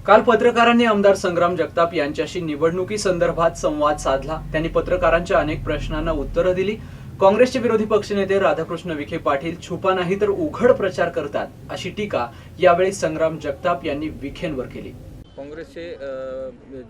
काल पत्रकारांनी आमदार संग्राम जगताप यांच्याशी निवडणुकी संदर्भात संवाद साधला। त्यांनी पत्रकारांच्या अनेक प्रश्नांना उत्तरं दिली। काँग्रेसचे विरोधी पक्षनेते राधाकृष्ण विखे पाटील छुपा नाही तर उघड प्रचार करतात अशी टीका यावेळी संग्राम जगताप यांनी विखेंवर केली। काँग्रेसचे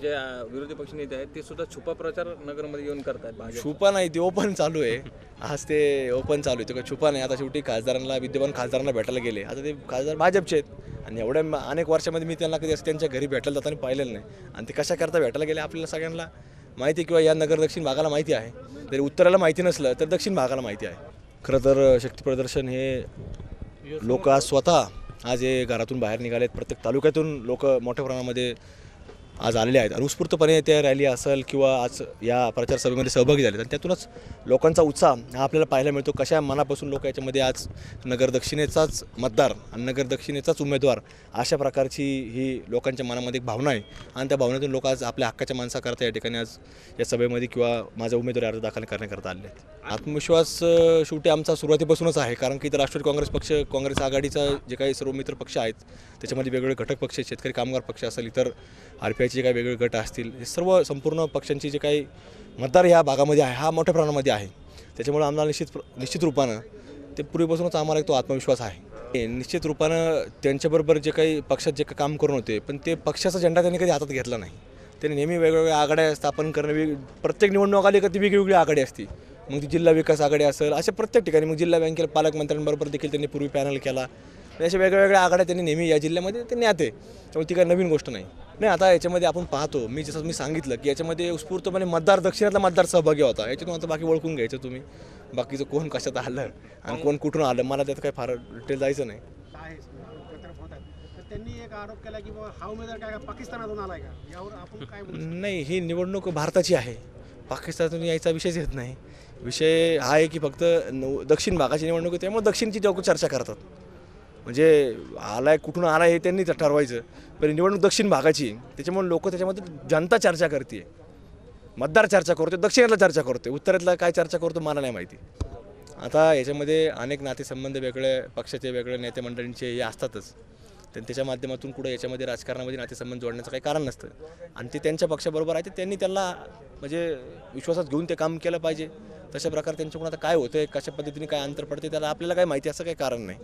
जे विरोधी पक्षनेते आहेत ते सुद्धा छुपा प्रचार नगरमध्ये येऊन करतात। छुपा नाही, ते ओपन चालू आहे। आज ते ओपन चालू आहे, ते छुपा नाही। आता शेवटी खासदारांना, विद्यमान खासदारांना भेटायला गेले। आता ते खासदार भाजपचे आहेत आणि एवढ्या अनेक वर्षामध्ये मी त्यांना कधी असं त्यांच्या घरी भेटायला जाताना पाहिलेलं नाही। आणि ते कशा करता भेटायला गेले आपल्याला सगळ्यांना माहिती, किंवा या नगर दक्षिण भागाला माहिती आहे। जरी उत्तराला माहिती नसलं तर दक्षिण भागाला माहिती आहे। खरं तर शक्ती प्रदर्शन हे लोक आज स्वतः आज हे घरातून बाहेर निघालेत। प्रत्येक तालुक्यातून लोक मोठ्या प्रमाणामध्ये आज आलेले आहेत आणि उत्स्फूर्तपणे त्या रॅली असेल किंवा आज या प्रचार सभेमध्ये सहभागी झालेत आणि त्यातूनच लोकांचा उत्साह हा आपल्याला पाहायला मिळतो। कशा मनापासून लोक याच्यामध्ये आज नगर दक्षिणेचाच मतदार आणि नगर दक्षिणेचाच उमेदवार अशा प्रकारची ही लोकांच्या मनामध्ये एक भावना आहे आणि त्या भावनेतून लोक आज आपल्या हक्काच्या माणसाकरता या ठिकाणी आज या सभेमध्ये किंवा माझा उमेदवारी अर्ज दाखल करण्याकरता आले आहेत। आत्मविश्वास शेवटी आमचा सुरुवातीपासूनच आहे, कारण की इतर राष्ट्रवादी काँग्रेस पक्ष, काँग्रेस आघाडीचा जे काही सर्व मित्र पक्ष आहेत त्याच्यामध्ये वेगवेगळे घटक पक्ष, शेतकरी कामगार पक्ष असेल, इतर RPIचे जे काही वेगवेगळे गट असतील, हे सर्व संपूर्ण पक्षांची जे काही मतदार ह्या भागामध्ये आहे हा मोठ्या प्रमाणामध्ये आहे। त्याच्यामुळे आम्हाला निश्चित रूपानं ते पूर्वीपासूनच आम्हाला तो आत्मविश्वास आहे। निश्चित रूपानं त्यांच्याबरोबर जे काही पक्षात जे काम करून होते, पण ते पक्षाचा झेंडा त्यांनी कधी हातात घेतला नाही। त्यांनी नेहमी वेगवेगळ्या आघाड्या स्थापन करणं, प्रत्येक निवडणूक आली का ती वेगवेगळी आघाडी असते। मग ती जिल्हा विकास आघाडी असेल, अशा प्रत्येक ठिकाणी मग जिल्हा बँकेला पालकमंत्र्यांबरोबर देखील त्यांनी पूर्वी पॅनल केला। अशा वेगवेगळ्या आघाड्या त्यांनी नेहमी या जिल्ह्यामध्ये त्यांनी आते, त्यामुळे ती काही नवीन गोष्ट नाही। आता याच्यामध्ये आपण पाहतो, जसं मी सांगितलं की याच्यामध्ये उत्स्फूर्तपणे मतदार दक्षिणातला मतदार सहभागी होता। याच्यातून आता बाकी ओळखून घ्यायचं तुम्ही, बाकीचं कोण कशात आलं आणि कोण कुठून आलं, मला त्यात काही फार डिटेल जायचं नाही। त्यांनी एक आरोप केला की हा उमेदवार काय पाकिस्तानातून आलाय का, यावर आपण काय नाही, ही निवडणूक भारताची आहे, पाकिस्तानातून यायचा विषयच येत नाही। विषय हा आहे की फक्त दक्षिण भागाची निवडणूक आहे, त्यामुळे दक्षिणची लोक चर्चा करतात। म्हणजे आलाय कुठून आलाय हे त्यांनी ठरवायचं, पण निवडणूक दक्षिण भागाची, त्याच्यामुळे लोक त्याच्यामध्ये जनता चर्चा करते, मतदार चर्चा करतो, दक्षिणेतला चर्चा करतो, उत्तरेतला काय चर्चा करतो मला नाही माहिती। आता याच्यामध्ये अनेक नातेसंबंध वेगळे पक्षाचे, वेगळे नेते मंडळींचे हे असतातच, त्याच्या माध्यमातून कुठं याच्यामध्ये राजकारणामध्ये नातेसंबंध जोडण्याचं काही कारण नसतं आणि ते त्यांच्या पक्षाबरोबर आहे, ते त्यांनी त्यांना म्हणजे विश्वासात घेऊन ते काम केलं पाहिजे। तशा प्रकारे त्यांच्याकडून आता काय होतं, कशा पद्धतीने काय अंतर पडते त्याला आपल्याला काय माहिती, असं काही कारण नाही।